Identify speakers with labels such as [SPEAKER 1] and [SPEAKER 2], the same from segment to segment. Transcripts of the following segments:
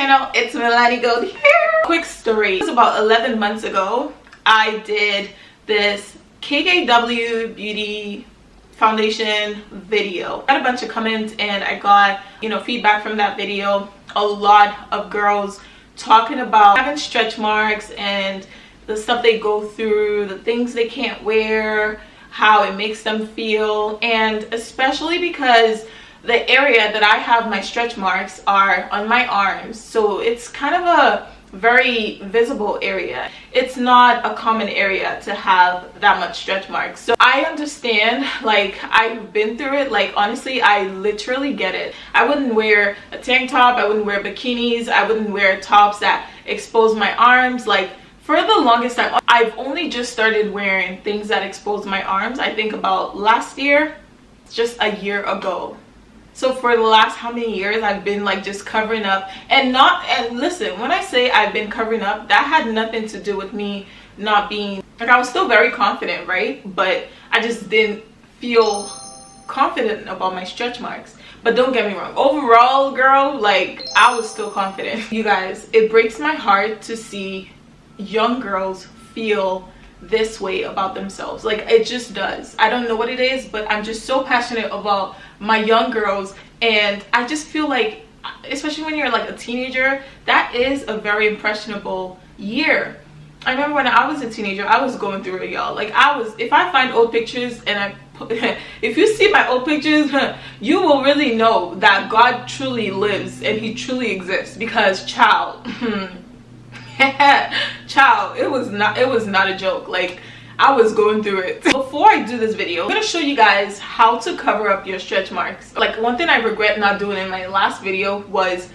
[SPEAKER 1] channel. It's Milani Gold here. Quick story. It was about 11 months ago. I did this KKW Beauty Foundation video. I got a bunch of comments and I got, feedback from that video. A lot of girls talking about having stretch marks and the stuff they go through, the things they can't wear, how it makes them feel, and especially because the area that I have my stretch marks are on my arms, so it's kind of a very visible area. It's not a common area to have that much stretch marks, so I understand. Like, I've been through it. Like, honestly, I literally get it. I wouldn't wear a tank top, I wouldn't wear bikinis, I wouldn't wear tops that expose my arms. Like, for the longest time, I've only just started wearing things that expose my arms, I think about last year, just a year ago. So for the last how many years I've been like just covering up, and listen, when I say I've been covering up, that had nothing to do with me not being, like, I was still very confident, right? But I just didn't feel confident about my stretch marks. But don't get me wrong, overall, girl, like, I was still confident. You guys, it breaks my heart to see young girls feel this way about themselves. Like, it just does. I don't know what it is, but I'm just so passionate about my young girls, and I just feel like, especially when you're like a teenager, that is a very impressionable year. I remember when I was a teenager, I was going through it, y'all. Like, if I find old pictures and if you see my old pictures, you will really know that God truly lives and he truly exists, because child, child, it was not a joke. Like, I was going through it. Before I do this video, I'm gonna show you guys how to cover up your stretch marks. Like, one thing I regret not doing in my last video was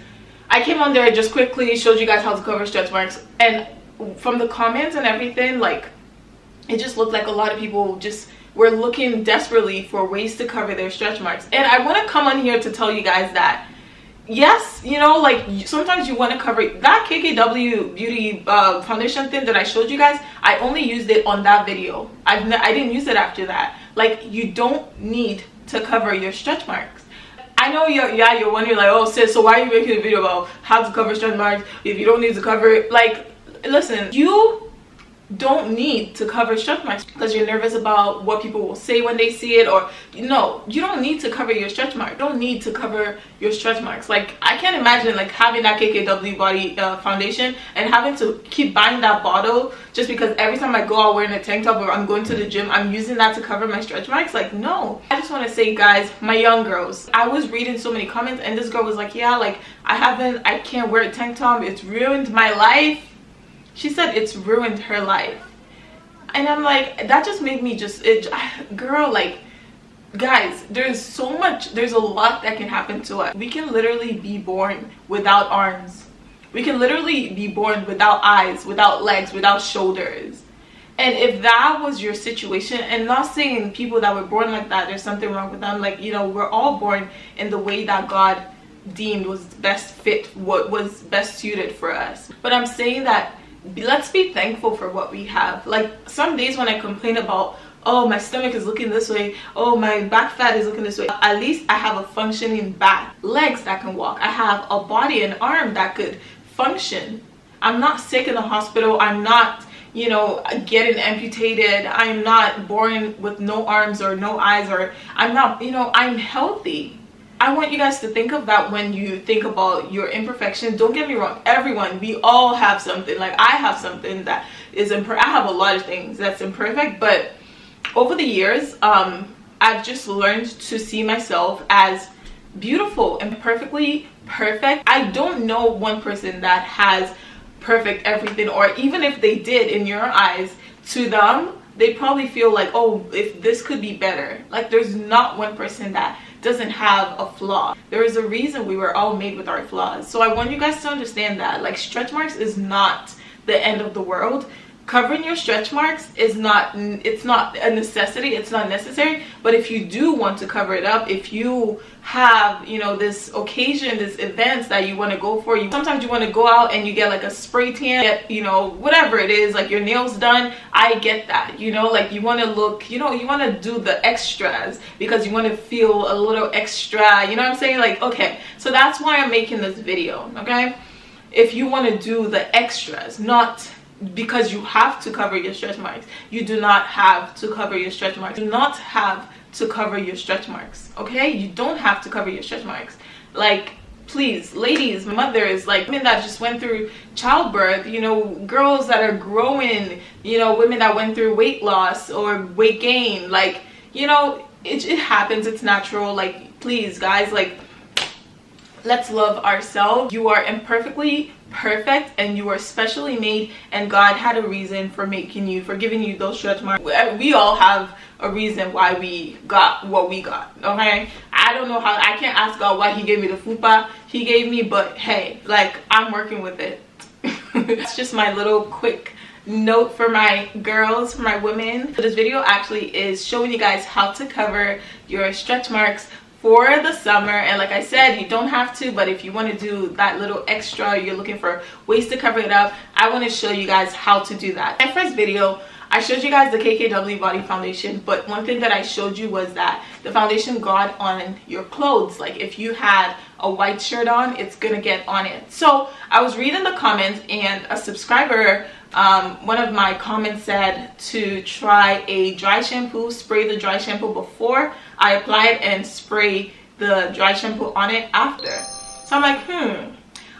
[SPEAKER 1] I came on there, just quickly showed you guys how to cover stretch marks, and from the comments and everything, like, it just looked like a lot of people just were looking desperately for ways to cover their stretch marks. And I want to come on here to tell you guys that yes, like, sometimes you want to cover that KKW Beauty Foundation thing that I showed you guys. I only used it on that video. I didn't use it after that. Like, you don't need to cover your stretch marks. I know you're wondering, like, oh sis, so why are you making a video about how to cover stretch marks if you don't need to cover it? Like, listen, you don't need to cover stretch marks because you're nervous about what people will say when they see it, or no, you don't need to cover your stretch mark. You don't need to cover your stretch marks. Like, I can't imagine like having that KKW Body Foundation and having to keep buying that bottle just because every time I go out wearing a tank top or I'm going to the gym, I'm using that to cover my stretch marks. Like, no. I just want to say, guys, my young girls, I was reading so many comments and this girl was like, yeah, like, I can't wear a tank top, it's ruined my life. She said it's ruined her life. And I'm like, that just made me girl, like, guys, there's a lot that can happen to us. We can literally be born without arms. We can literally be born without eyes, without legs, without shoulders. And if that was your situation, and not saying people that were born like that, there's something wrong with them. Like, we're all born in the way that God deemed was best fit, what was best suited for us. But I'm saying that let's be thankful for what we have. Like, some days when I complain about, oh, my stomach is looking this way, oh, my back fat is looking this way, at least I have a functioning back, legs that can walk, I have a body and arm that could function. I'm not sick in the hospital, I'm not getting amputated, I'm not born with no arms or no eyes, or I'm not, I'm healthy. I want you guys to think of that when you think about your imperfections. Don't get me wrong, everyone, we all have something. Like, I have something that is I have a lot of things that's imperfect, but over the years, I've just learned to see myself as beautiful and perfectly perfect. I don't know one person that has perfect everything, or even if they did, in your eyes, to them, they probably feel like, oh, if this could be better. Like, there's not one person that doesn't have a flaw. There is a reason we were all made with our flaws. So I want you guys to understand that, like, stretch marks is not the end of the world. Covering your stretch marks is not, it's not a necessity, it's not necessary. But if you do want to cover it up, if you have, this occasion, this events that you want to go for, sometimes you want to go out and you get like a spray tan, get, whatever it is, like your nails done. I get that, like, you want to look, you want to do the extras because you want to feel a little extra, you know what I'm saying? Like, okay, so that's why I'm making this video, okay? if you want to do the extras, not because you have to cover your stretch marks. You do not have to cover your stretch marks. You do not have to cover your stretch marks, okay? You don't have to cover your stretch marks. Like, please, ladies, mothers, like women that just went through childbirth, you know, girls that are growing, you know, women that went through weight loss or weight gain, like, you know, it happens, it's natural. Like, please guys, like, let's love ourselves. You are imperfectly perfect and you are specially made, and God had a reason for making you, for giving you those stretch marks. We all have a reason why we got what we got, okay? I don't know how, I can't ask God why he gave me the fupa he gave me, but hey, like, I'm working with it. It's just my little quick note for my girls, for my women. So this video actually is showing you guys how to cover your stretch marks for the summer. And like I said, you don't have to, but if you want to do that little extra, you're looking for ways to cover it up, I want to show you guys how to do that. My first video, I showed you guys the KKW Body Foundation, but one thing that I showed you was that the foundation got on your clothes. Like, if you had a white shirt on, it's gonna get on it. So I was reading the comments, and a subscriber, one of my comments said to try a dry shampoo, spray the dry shampoo before I apply it and spray the dry shampoo on it after. So I'm like,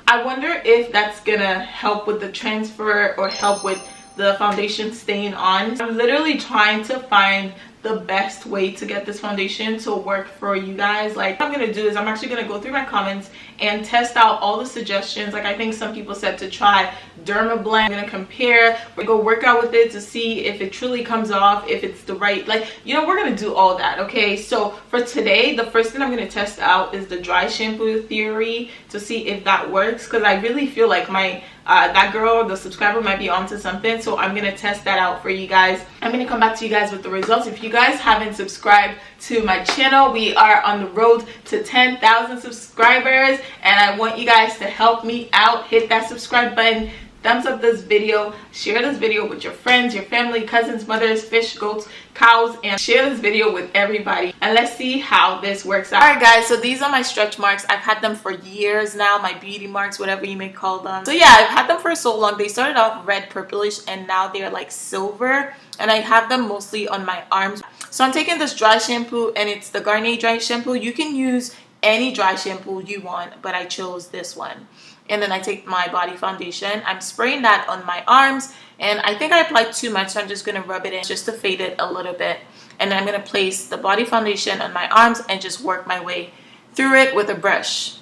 [SPEAKER 1] I wonder if that's gonna help with the transfer or help with the foundation staying on. I'm literally trying to find the best way to get this foundation to work for you guys. Like, what I'm gonna do is I'm actually gonna go through my comments and test out all the suggestions. Like, I think some people said to try Dermablend. I'm gonna compare, we're gonna go work out with it to see if it truly comes off, if it's the right, like, you know, we're gonna do all that, okay? So for today, the first thing I'm gonna test out is the dry shampoo theory to see if that works, because I really feel like my that girl, the subscriber, might be onto something. So I'm gonna test that out for you guys. I'm gonna come back to you guys with the results. If you guys haven't subscribed to my channel, we are on the road to 10,000 subscribers, and I want you guys to help me out. Hit that subscribe button, thumbs up this video, share this video with your friends, your family, cousins, mothers, fish, goats, cows, and share this video with everybody, and let's see how this works out. All right guys, so these are my stretch marks. I've had them for years now, my beauty marks, whatever you may call them. So yeah, I've had them for so long. They started off red purplish, and now they're like silver, and I have them mostly on my arms. So I'm taking this dry shampoo, and it's the Garnier dry shampoo. You can use any dry shampoo you want, but I chose this one. And then I take my body foundation, I'm spraying that on my arms, and I think I applied too much, so I'm just going to rub it in just to fade it a little bit. And then I'm going to place the body foundation on my arms and just work my way through it with a brush.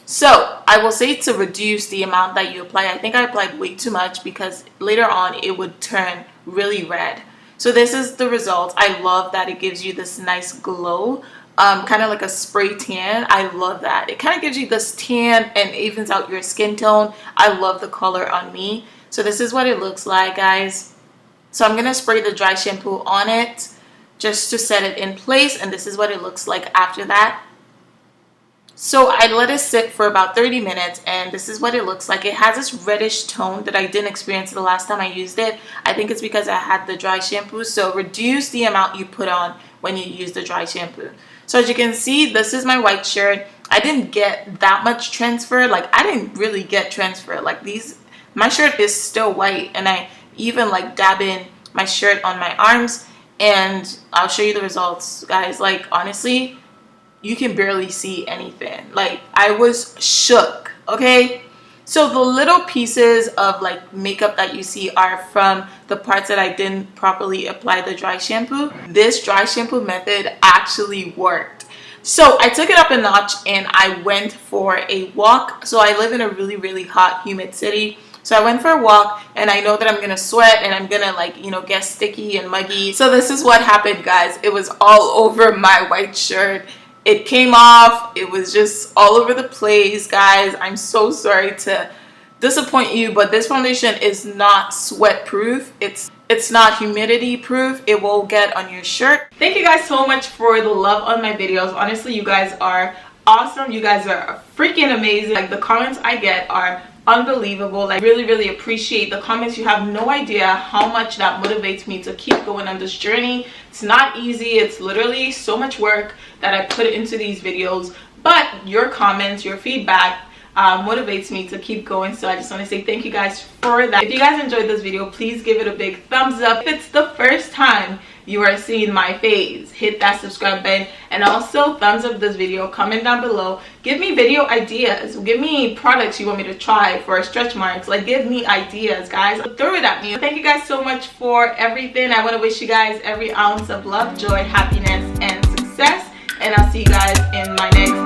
[SPEAKER 1] So I will say to reduce the amount that you apply. I think I applied way too much because later on it would turn really red. So this is the result. I love that it gives you this nice glow. Kind of like a spray tan. I love that. It kind of gives you this tan and evens out your skin tone. I love the color on me. So this is what it looks like, guys. So I'm gonna spray the dry shampoo on it just to set it in place, and this is what it looks like after that. So I let it sit for about 30 minutes, and this is what it looks like. It has this reddish tone that I didn't experience the last time I used it. I think it's because I had the dry shampoo. So reduce the amount you put on when you use the dry shampoo. So as you can see, this is my white shirt. I didn't get that much transfer. Like, I didn't really get transfer. Like, my shirt is still white, and I even like dab in my shirt on my arms, and I'll show you the results, guys. Like, honestly, you can barely see anything. Like, I was shook, okay? So the little pieces of like makeup that you see are from the parts that I didn't properly apply the dry shampoo. This dry shampoo method actually worked. So I took it up a notch, and I went for a walk. So I live in a really, really hot, humid city. So I went for a walk, and I know that I'm gonna sweat and I'm gonna, like, you know, get sticky and muggy. So this is what happened, guys. It was all over my white shirt. It came off. It was just all over the place, guys. I'm so sorry to disappoint you, but this foundation is not sweat proof. It's not humidity proof. It will get on your shirt. Thank you guys so much for the love on my videos. Honestly, you guys are awesome. You guys are freaking amazing. Like, the comments I get are unbelievable. Like, really, really appreciate the comments. You have no idea how much that motivates me to keep going on this journey. It's not easy. It's literally so much work that I put into these videos, but your comments, your feedback, motivates me to keep going. So I just want to say thank you guys for that. If you guys enjoyed this video, please give it a big thumbs up. If it's the first time you are seeing my face, hit that subscribe button, and also thumbs up this video. Comment down below, give me video ideas, give me products you want me to try for stretch marks. Like, give me ideas, guys. Throw it at me. Thank you guys so much for everything. I want to wish you guys every ounce of love, joy, happiness, and success, and I'll see you guys in my next